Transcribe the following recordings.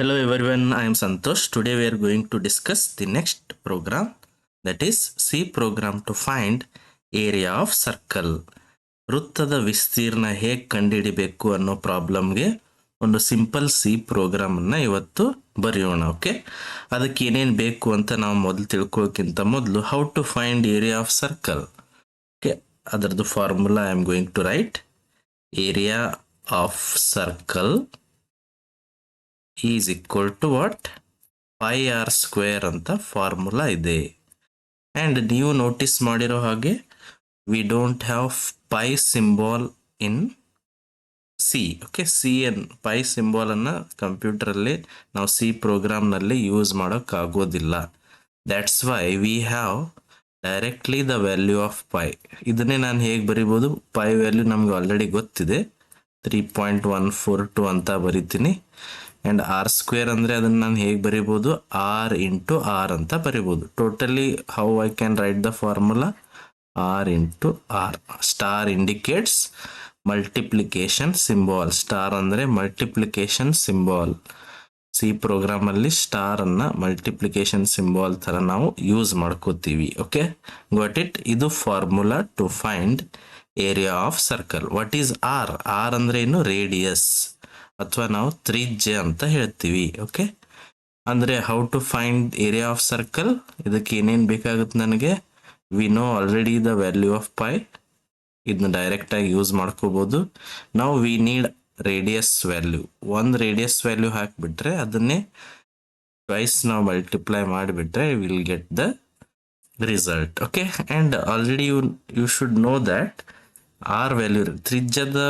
Hello everyone, I am Santosh. Today we are going to discuss the next program, that is C program to find area of circle. ವೃತ್ತದ ವಿಸ್ತೀರ್ಣ ಹೇಗೆ ಕಂಡುಹಿಡಿಬೇಕು ಅನ್ನೋ ಪ್ರಾಬ್ಲಮ್ಗೆ ಒಂದು simple C ಪ್ರೋಗ್ರಾಮನ್ನು ಇವತ್ತು ಬರೆಯೋಣ. Okay, ಅದಕ್ಕೆ ಏನೇನು ಬೇಕು ಅಂತ ನಾವು ಮೊದಲು ತಿಳ್ಕೊಳ್ಳೋಕ್ಕಿಂತ ಮೊದಲು how to find area of circle. Okay, ಅದರದ್ದು formula I am going to write. Area of circle is equal to what? Pi R square ಅಂತ ಫಾರ್ಮುಲಾ ಇದೆ. ಆ್ಯಂಡ್ ನೀವು ನೋಟಿಸ್ ಮಾಡಿರೋ ಹಾಗೆ we don't have pi symbol in C. Okay, C ಎನ್ pi ಸಿಂಬಾಲನ್ನು ಕಂಪ್ಯೂಟರಲ್ಲಿ ನಾವು ಸಿ ಪ್ರೋಗ್ರಾಮ್ನಲ್ಲಿ ಯೂಸ್ ಮಾಡೋಕ್ಕಾಗೋದಿಲ್ಲ. That's why we have directly the value of pi. ಇದನ್ನೇ ನಾನು ಹೇಗೆ ಬರಿಬೋದು? ಪೈ ವ್ಯಾಲ್ಯೂ ನಮ್ಗೆ ಆಲ್ರೆಡಿ ಗೊತ್ತಿದೆ, 3.142 ಅಂತ ಬರಿತೀನಿ. ಆ್ಯಂಡ್ ಆರ್ ಸ್ಕ್ವೇರ್ ಅಂದರೆ ಅದನ್ನು ನಾನು ಹೇಗೆ ಬರಿಬೋದು? ಆರ್ ಇಂಟು ಆರ್ ಅಂತ ಬರಿಬೋದು. Totally how I can write the formula? R into r. Star indicates multiplication symbol. Star ಅಂದರೆ ಮಲ್ಟಿಪ್ಲಿಕೇಶನ್ ಸಿಂಬಾಲ್. ಸಿ ಪ್ರೋಗ್ರಾಮಲ್ಲಿ ಸ್ಟಾರನ್ನು ಮಲ್ಟಿಪ್ಲಿಕೇಶನ್ ಸಿಂಬಾಲ್ ಥರ ನಾವು ಯೂಸ್ ಮಾಡ್ಕೋತೀವಿ. Okay, got it? ಇದು formula to find area of circle. What is r? R ಅಂದರೆ ಏನು? Radius ಅಥವಾ ನಾವು ತ್ರಿಜ್ಯ ಅಂತ ಹೇಳ್ತೀವಿ. ಓಕೆ, ಅಂದರೆ how to find area of circle, ಇದಕ್ಕೆ ಏನೇನು ಬೇಕಾಗುತ್ತೆ ನನಗೆ? We know already the value of pi. ಇದನ್ನ ಡೈರೆಕ್ಟಾಗಿ ಯೂಸ್ ಮಾಡ್ಕೋಬೋದು. ನಾವು ವಿ ನೀಡ್ ರೇಡಿಯಸ್ ವ್ಯಾಲ್ಯೂ. ಒಂದು ರೇಡಿಯಸ್ ವ್ಯಾಲ್ಯೂ ಹಾಕಿಬಿಟ್ರೆ ಅದನ್ನೇ ಟ್ವೈಸ್ ನಾವು ಮಲ್ಟಿಪ್ಲೈ ಮಾಡಿಬಿಟ್ರೆ will get the result. Okay, and already you should know that R value, ತ್ರಿಜ್ಯದ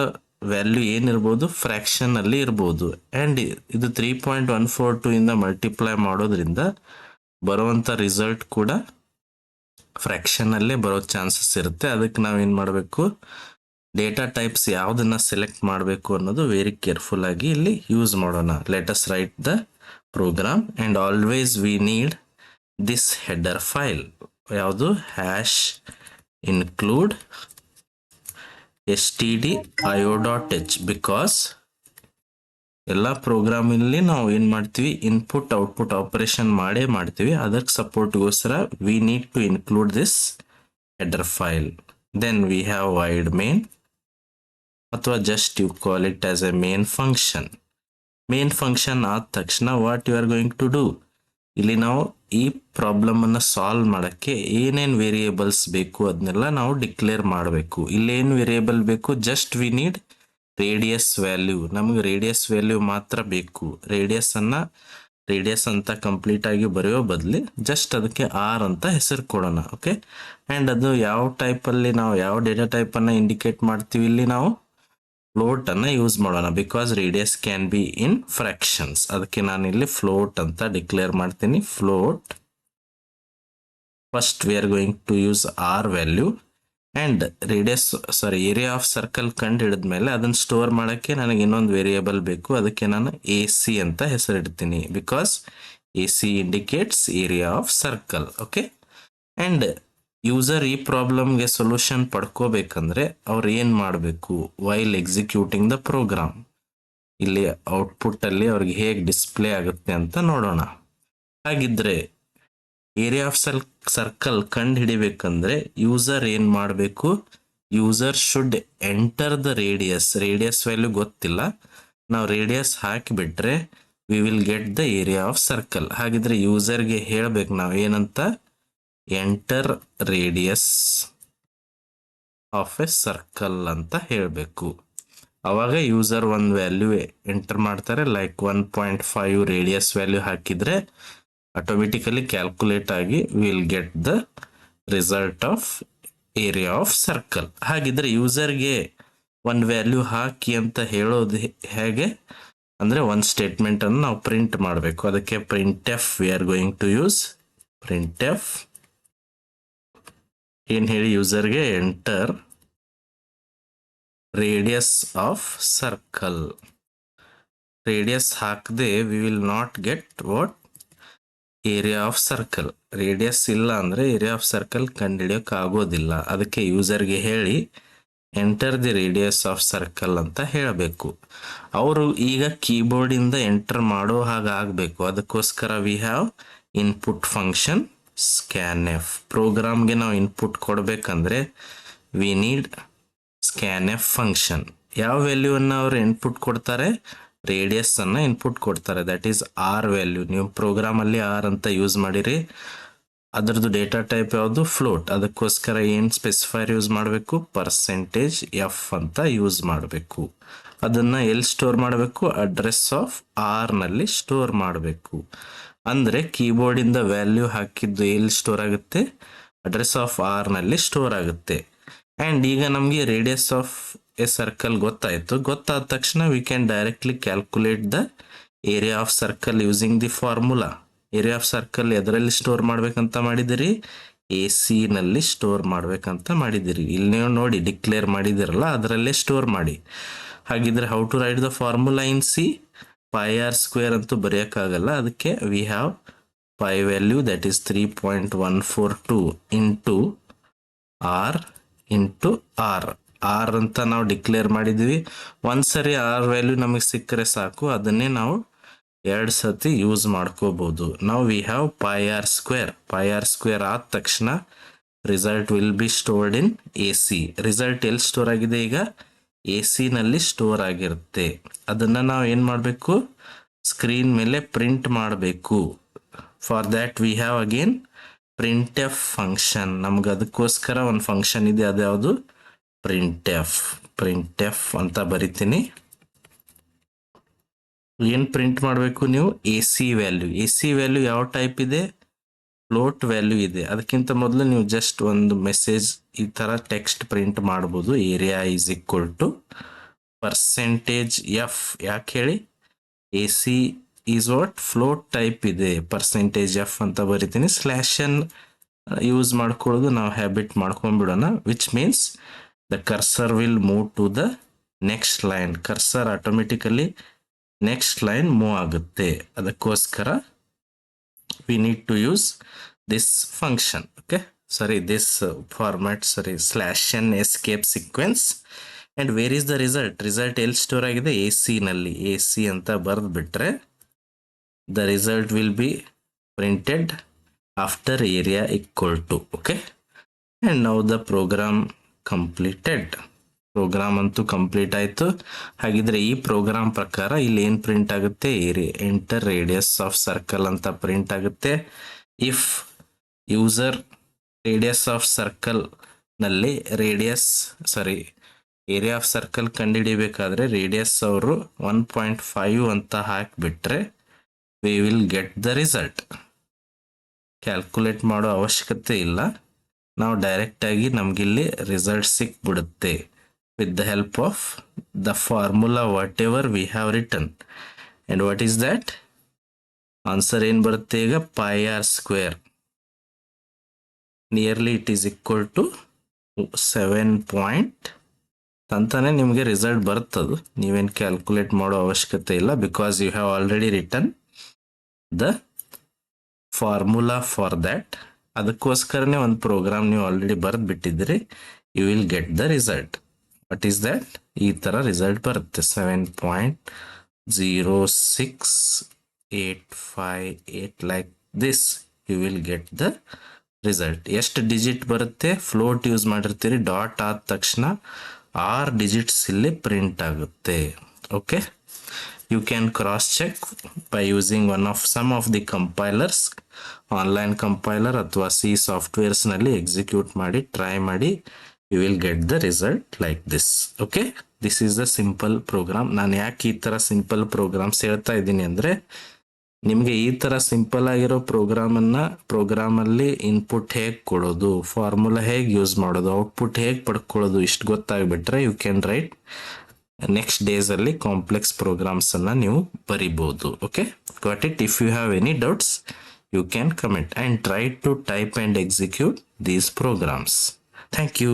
ವ್ಯಾಲ್ಯೂ ಏನಿರ್ಬೋದು? ಫ್ರ್ಯಾಕ್ಷನಲ್ಲಿ ಇರ್ಬೋದು. ಆ್ಯಂಡ್ ಇದು 3.142 ಇಂದ ಮಲ್ಟಿಪ್ಲೈ ಮಾಡೋದ್ರಿಂದ ಬರುವಂಥ ರಿಸಲ್ಟ್ ಕೂಡ ಫ್ರ್ಯಾಕ್ಷನಲ್ಲೇ ಬರೋ ಚಾನ್ಸಸ್ ಇರುತ್ತೆ. ಅದಕ್ಕೆ ನಾವೇನು ಮಾಡಬೇಕು? ಡೇಟಾ ಟೈಪ್ಸ್ ಯಾವುದನ್ನು ಸೆಲೆಕ್ಟ್ ಮಾಡಬೇಕು ಅನ್ನೋದು ವೆರಿ ಕೇರ್ಫುಲ್ ಆಗಿ ಇಲ್ಲಿ ಯೂಸ್ ಮಾಡೋಣ. Let us write the program and always we need this header file. ಯಾವುದು? Hash include stdio.h. ಬಿಕಾಸ್ ಎಲ್ಲ ಪ್ರೋಗ್ರಾಮಲ್ಲಿ ನಾವು ಏನು ಮಾಡ್ತೀವಿ? ಇನ್ಪುಟ್ ಔಟ್ಪುಟ್ ಆಪರೇಷನ್ ಮಾಡೇ ಮಾಡ್ತೀವಿ. ಅದಕ್ಕೆ ಸಪೋರ್ಟ್ಗೋಸ್ಕರ we need to include this header file. Then we have void main, ಅಥವಾ just you call it as a main function. Main function ಆದ ತಕ್ಷಣ what you are going to do? ಇಲ್ಲಿ ನಾವು ಈ ಪ್ರಾಬ್ಲಮನ್ನು ಸಾಲ್ವ್ ಮಾಡೋಕ್ಕೆ ಏನೇನು ವೇರಿಯೇಬಲ್ಸ್ ಬೇಕು ಅದನ್ನೆಲ್ಲ ನಾವು ಡಿಕ್ಲೇರ್ ಮಾಡಬೇಕು. ಇಲ್ಲೇನು ವೇರಿಯೇಬಲ್ ಬೇಕು? Just we need radius value. ನಮಗೆ ರೇಡಿಯಸ್ ವ್ಯಾಲ್ಯೂ ಮಾತ್ರ ಬೇಕು. ರೇಡಿಯಸ್ ಅಂತ ಕಂಪ್ಲೀಟಾಗಿ ಬರೆಯೋ ಬದಲು ಜಸ್ಟ್ ಅದಕ್ಕೆ ಆರ್ ಅಂತ ಹೆಸರು ಕೊಡೋಣ. ಓಕೆ, ಆ್ಯಂಡ್ ಅದು ಯಾವ ಟೈಪಲ್ಲಿ ನಾವು ಯಾವ ಡೇಟಾ ಟೈಪನ್ನು ಇಂಡಿಕೇಟ್ ಮಾಡ್ತೀವಿ? ಇಲ್ಲಿ ನಾವು ಫ್ಲೋಟ್ ಅನ್ನು ಯೂಸ್ ಮಾಡೋಣ. Because radius can be in fractions. ಅದಕ್ಕೆ ನಾನು ಇಲ್ಲಿ ಫ್ಲೋಟ್ ಅಂತ ಡಿಕ್ಲೇರ್ ಮಾಡ್ತೀನಿ. Float. First we are going to use R value and area of circle ಕಂಡು ಹಿಡಿದ್ಮೇಲೆ ಅದನ್ನು ಸ್ಟೋರ್ ಮಾಡೋಕ್ಕೆ ನನಗೆ ಇನ್ನೊಂದು ವೇರಿಯೇಬಲ್ ಬೇಕು. ಅದಕ್ಕೆ ನಾನು ಎ ಸಿ ಅಂತ ಹೆಸರಿಡ್ತೀನಿ. Because a c indicates area of circle. Okay, and user ಈ ಪ್ರಾಬ್ಲಮ್ಗೆ ಸೊಲ್ಯೂಷನ್ ಪಡ್ಕೋಬೇಕಂದ್ರೆ ಅವ್ರು ಏನು ಮಾಡಬೇಕು? ವೈಲ್ ಎಕ್ಸಿಕ್ಯೂಟಿಂಗ್ ದ ಪ್ರೋಗ್ರಾಮ್, ಇಲ್ಲಿ ಔಟ್ಪುಟ್ಟಲ್ಲಿ ಅವ್ರಿಗೆ ಹೇಗೆ ಡಿಸ್ಪ್ಲೇ ಆಗುತ್ತೆ ಅಂತ ನೋಡೋಣ. ಹಾಗಿದ್ರೆ ಏರಿಯಾ ಆಫ್ ಸರ್ಕಲ್ ಕಂಡು ಹಿಡಿಬೇಕಂದ್ರೆ ಯೂಸರ್ ಏನು ಮಾಡಬೇಕು? User should enter the radius value ಗೊತ್ತಿಲ್ಲ, ನಾವು ರೇಡಿಯಸ್ ಹಾಕಿಬಿಟ್ರೆ we will get the area of circle. ಹಾಗಿದ್ರೆ ಯೂಸರ್ಗೆ ಹೇಳಬೇಕು ನಾವು ಏನಂತ? Enter radius of A circle ಅಂತ ಹೇಳಬೇಕು. ಅವಾಗ ಯೂಸರ್ ಒಂದು ವ್ಯಾಲ್ಯೂ ಎಂಟರ್ ಮಾಡ್ತಾರೆ. ಲೈಕ್ 1.5 ರೇಡಿಯಸ್ ವ್ಯಾಲ್ಯೂ ಹಾಕಿದರೆ ಆಟೋಮೆಟಿಕಲಿ ಕ್ಯಾಲ್ಕುಲೇಟ್ ಆಗಿ will get the result of area of circle. ಹಾಗಿದ್ರೆ ಯೂಸರ್ಗೆ ಒಂದು ವ್ಯಾಲ್ಯೂ ಹಾಕಿ ಅಂತ ಹೇಳೋದು ಹೇಗೆ ಅಂದರೆ ಒಂದು ಸ್ಟೇಟ್ಮೆಂಟನ್ನು ನಾವು ಪ್ರಿಂಟ್ ಮಾಡಬೇಕು. ಅದಕ್ಕೆ print f we are going to use. Print f ಏನು ಹೇಳಿ? ಯೂಸರ್ಗೆ enter radius of circle. Radius ಹಾಕದೆ we will not get what? Area of circle. Radius ಇಲ್ಲ ಅಂದರೆ ಏರಿಯಾ ಆಫ್ ಸರ್ಕಲ್ ಕಂಡುಹಿಡಿಯೋಕೆ ಆಗೋದಿಲ್ಲ. ಅದಕ್ಕೆ ಯೂಸರ್ಗೆ ಹೇಳಿ enter the radius of circle ಅಂತ ಹೇಳಬೇಕು. ಅವರು ಈಗ ಕೀಬೋರ್ಡಿಂದ ಎಂಟರ್ ಮಾಡೋ ಹಾಗೆ ಆಗಬೇಕು. ಅದಕ್ಕೋಸ್ಕರ we have input function scan f. ಪ್ರೋಗ್ರಾಮ್ಗೆ ನಾವು ಇನ್ಪುಟ್ ಕೊಡಬೇಕಂದ್ರೆ we need scan f function. ಯಾವ ವ್ಯಾಲ್ಯೂವನ್ನು ಅವರು ಇನ್ಪುಟ್ ಕೊಡ್ತಾರೆ? ರೇಡಿಯಸ್ ಅನ್ನು ಇನ್ಪುಟ್ ಕೊಡ್ತಾರೆ. That is r value. ನೀವು ಪ್ರೋಗ್ರಾಮಲ್ಲಿ ಆರ್ ಅಂತ ಯೂಸ್ ಮಾಡಿರಿ, ಅದರದ್ದು ಡೇಟಾ ಟೈಪ್ ಯಾವುದು? ಫ್ಲೋಟ್. ಅದಕ್ಕೋಸ್ಕರ ಏನು ಸ್ಪೆಸಿಫೈರ್ ಯೂಸ್ ಮಾಡಬೇಕು? ಪರ್ಸೆಂಟೇಜ್ ಎಫ್ ಅಂತ ಯೂಸ್ ಮಾಡಬೇಕು. ಅದನ್ನು ಎಲ್ಲಿ ಸ್ಟೋರ್ ಮಾಡಬೇಕು? ಅಡ್ರೆಸ್ ಆಫ್ ಆರ್ನಲ್ಲಿ ಸ್ಟೋರ್ ಮಾಡಬೇಕು. ಅಂದರೆ ಕೀಬೋರ್ಡಿಂದ ವ್ಯಾಲ್ಯೂ ಹಾಕಿದ್ದು ಎಲ್ಲಿ ಸ್ಟೋರ್ ಆಗುತ್ತೆ? ಅಡ್ರೆಸ್ ಆಫ್ ಆರ್ನಲ್ಲಿ ಸ್ಟೋರ್ ಆಗುತ್ತೆ. ಆ್ಯಂಡ್ ಈಗ ನಮಗೆ ರೇಡಿಯಸ್ ಆಫ್ ಎ ಸರ್ಕಲ್ ಗೊತ್ತಾಯಿತು. ಗೊತ್ತಾದ ತಕ್ಷಣ we can directly calculate the area of circle using the formula. Area of circle ಎದರಲ್ಲಿ ಸ್ಟೋರ್ ಮಾಡ್ಬೇಕಂತ ಮಾಡಿದಿರಿ? ಎ ಸಿನಲ್ಲಿ ಸ್ಟೋರ್ ಮಾಡ್ಬೇಕಂತ ಮಾಡಿದಿರಿ. ಇಲ್ಲಿ ನೀವು ನೋಡಿ ಡಿಕ್ಲೇರ್ ಮಾಡಿದಿರಲ್ಲ, ಅದರಲ್ಲೇ ಸ್ಟೋರ್ ಮಾಡಿ. ಹಾಗಿದ್ರೆ how to write the formula in C? Pi R square ಅಂತೂ ಬರೆಯೋಕ್ಕಾಗಲ್ಲ. ಅದಕ್ಕೆ we have pi value that is 3.142 into R into R. R ಅಂತ ನಾವು ಡಿಕ್ಲೇರ್ ಮಾಡಿದ್ವಿ. ಒಂದ್ಸರಿ ಆರ್ ವ್ಯಾಲ್ಯೂ ನಮಗೆ ಸಿಕ್ಕರೆ ಸಾಕು, ಅದನ್ನೇ ನಾವು 2 ಸತಿ ಯೂಸ್ ಮಾಡ್ಕೋಬಹುದು. ನಾವು we have pi R square. Pi R square ಆದ ತಕ್ಷಣ result will be stored in A C. Result ಎಲ್ಲಿ ಸ್ಟೋರ್ ಆಗಿದೆ? ಈಗ ಎ ಸಿನಲ್ಲಿ ಸ್ಟೋರ್ ಆಗಿರುತ್ತೆ. ಅದನ್ನು ನಾವು ಏನು ಮಾಡಬೇಕು? ಸ್ಕ್ರೀನ್ ಮೇಲೆ ಪ್ರಿಂಟ್ ಮಾಡಬೇಕು. For that we have again print F function. ನಮ್ಗೆ ಅದಕ್ಕೋಸ್ಕರ ಒಂದು ಫಂಕ್ಷನ್ ಇದೆ, ಅದ್ಯಾವುದು? Print F. ಪ್ರಿಂಟ್ ಎಫ್ ಅಂತ ಬರಿತೀನಿ. ಏನು ಪ್ರಿಂಟ್ ಮಾಡಬೇಕು ನೀವು? A c value. A c value ಯಾವ ಟೈಪ್ ಇದೆ? ಫ್ಲೋಟ್ ವ್ಯಾಲ್ಯೂ ಇದೆ. ಅದಕ್ಕಿಂತ ಮೊದಲು ನೀವು ಜಸ್ಟ್ ಒಂದು ಮೆಸೇಜ್ ಈ ಥರ ಟೆಕ್ಸ್ಟ್ ಪ್ರಿಂಟ್ ಮಾಡ್ಬೋದು. Area is equal to percentage f. ಯಾಕೆ ಹೇಳಿ? A c is what? Float type ಇದೆ. ಪರ್ಸೆಂಟೇಜ್ ಎಫ್ ಅಂತ ಬರಿತೀನಿ. ಸ್ಲ್ಯಾಶ್ ಎನ್ ಯೂಸ್ ಮಾಡ್ಕೊಳ್ಳೋದು ನಾವು ಹ್ಯಾಬಿಟ್ ಮಾಡ್ಕೊಂಡ್ಬಿಡೋಣ. Which means the cursor will move to the next line. Cursor automatically next line move ಆಗುತ್ತೆ. ಅದಕ್ಕೋಸ್ಕರ we need to use this function. Okay, sorry, this format, sorry, slash n escape sequence. And where is the result? Result ಎಲ್ಲಿ store ಆಗಿದೆ? A C ನಲ್ಲಿ. A c ಅಂತ ಬರೆದು ಬಿಟ್ರೆ the result will be printed after area equal to. Okay, and now the program completed. Program ಅಂತೂ complete ಆಯಿತು. ಹಾಗಿದ್ರೆ ಈ ಪ್ರೋಗ್ರಾಮ್ ಪ್ರಕಾರ ಇಲ್ಲಿ ಏನು ಪ್ರಿಂಟ್ ಆಗುತ್ತೆ? ಎಂಟರ್ ರೇಡಿಯಸ್ ಆಫ್ ಸರ್ಕಲ್ ಅಂತ ಪ್ರಿಂಟ್ ಆಗುತ್ತೆ. ಇಫ್ ಯೂಸರ್ ರೇಡಿಯಸ್ ಆಫ್ ಸರ್ಕಲ್ನಲ್ಲಿ ಏರಿಯಾ ಆಫ್ ಸರ್ಕಲ್ ಕಂಡುಹಿಡಿಬೇಕಾದ್ರೆ ರೇಡಿಯಸ್ ಅವರು 1.5 ಅಂತ ಹಾಕಿಬಿಟ್ರೆ we will get the result. Calculate ಮಾಡೋ ಅವಶ್ಯಕತೆ ಇಲ್ಲ, ನಾವು ಡೈರೆಕ್ಟಾಗಿ ನಮಗಿಲ್ಲಿ ರಿಸಲ್ಟ್ ಸಿಕ್ಬಿಡುತ್ತೆ. with the help of the formula whatever we have written. And what is that? Answer ಏನು ಬರುತ್ತೆ ಈಗ? Pi R square. Nearly it is equal to 7 point ಅಂತಾನೆ ನಿಮಗೆ ರಿಸಲ್ಟ್ ಬರ್ತದು. ನೀವೇನು ಕ್ಯಾಲ್ಕುಲೇಟ್ ಮಾಡೋ ಅವಶ್ಯಕತೆ ಇಲ್ಲ, because you have already written the formula for that. ಅದಕ್ಕೋಸ್ಕರನೇ ಒಂದು ಪ್ರೋಗ್ರಾಮ್ ನೀವು ಆಲ್ರೆಡಿ ಬರೆದು ಬಿಟ್ಟಿದ್ದೀರಿ. You will get the result. What is that? ಈ ಥರ ರಿಸಲ್ಟ್ ಬರುತ್ತೆ. 7.06858 like this you will get the result. ಎಷ್ಟು ಡಿಜಿಟ್ ಬರುತ್ತೆ? ಫ್ಲೋಟ್ ಯೂಸ್ ಮಾಡಿರ್ತೀರಿ. ಡಾಟ್ ಆದ ತಕ್ಷಣ 6 ಡಿಜಿಟ್ಸ್ ಇಲ್ಲಿ ಪ್ರಿಂಟ್ ಆಗುತ್ತೆ. Okay, you can cross check by using some of the compilers. Online compiler ಅಥವಾ ಸಿ ಸಾಫ್ಟ್ವೇರ್ಸ್ನಲ್ಲಿ ಎಕ್ಸಿಕ್ಯೂಟ್ ಮಾಡಿ ಟ್ರೈ ಮಾಡಿ. You will get the result like this. Okay, this is the simple program. ನಾನು ಯಾಕೆ ಈ ಥರ ಸಿಂಪಲ್ ಪ್ರೋಗ್ರಾಮ್ಸ್ ಹೇಳ್ತಾ ಇದ್ದೀನಿ ಅಂದರೆ, ನಿಮಗೆ ಈ ಥರ ಸಿಂಪಲ್ ಆಗಿರೋ ಪ್ರೋಗ್ರಾಮಲ್ಲಿ ಇನ್ಪುಟ್ ಹೇಗೆ ಕೊಡೋದು, ಫಾರ್ಮುಲಾ ಹೇಗೆ ಯೂಸ್ ಮಾಡೋದು, ಔಟ್ಪುಟ್ ಹೇಗೆ ಪಡ್ಕೊಳ್ಳೋದು ಇಷ್ಟು ಗೊತ್ತಾಗ್ಬಿಟ್ರೆ ಯು ಕ್ಯಾನ್ ರೈಟ್ ನೆಕ್ಸ್ಟ್ ಡೇಸಲ್ಲಿ ಕಾಂಪ್ಲೆಕ್ಸ್ ಪ್ರೋಗ್ರಾಮ್ಸನ್ನು ನೀವು ಬರಿಬೋದು. Okay, got it? If you have any doubts you can comment and try to type and execute these programs. Thank you.